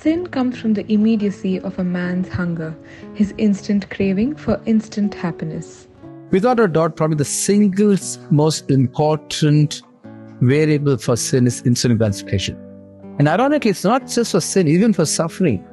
Sin comes from the immediacy of a man's hunger, his instant craving for instant happiness. Without a doubt, probably the single most important variable for sin is instant gratification. And ironically, it's not just for sin, even for suffering.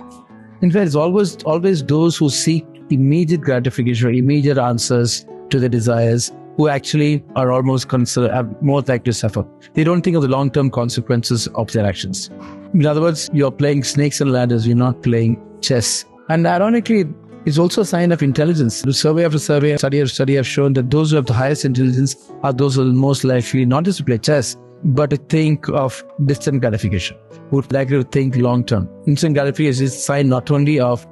In fact, it's always those who seek immediate gratification or immediate answers to their desires who actually are are more likely to suffer. They don't think of the long-term consequences of their actions. In other words, you're playing snakes and ladders, you're not playing chess. And ironically, it's also a sign of intelligence. Survey after survey, study after study have shown that those who have the highest intelligence are those who are most likely not just to play chess, but to think of distant gratification, who are likely to think long-term. Instant gratification is a sign not only of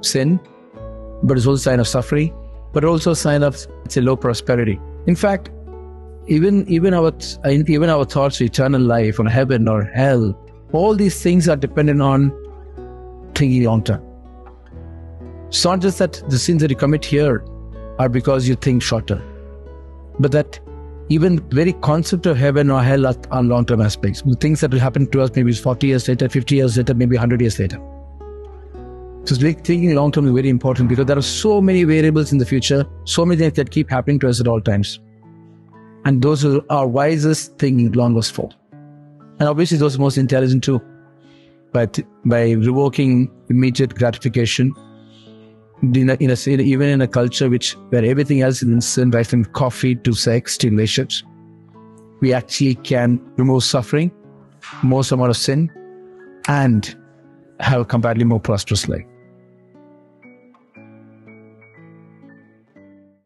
sin, but it's also a sign of suffering, but also a sign of, low prosperity. In fact, even our thoughts of eternal life, on heaven or hell, all these things are dependent on thinking long-term. It's not just that the sins that you commit here are because you think short-term, but that even the very concept of heaven or hell are long-term aspects. The things that will happen to us maybe 40 years later, 50 years later, maybe 100 years later. So thinking long-term is very important because there are so many variables in the future, so many things that keep happening to us at all times. And those who are wisest thinking longest for. And obviously those most intelligent too. But by revoking immediate gratification, even in a culture where everything else is instant, right from coffee to sex to relationships, we actually can remove suffering, most amount of sin, and have a comparatively more prosperous life.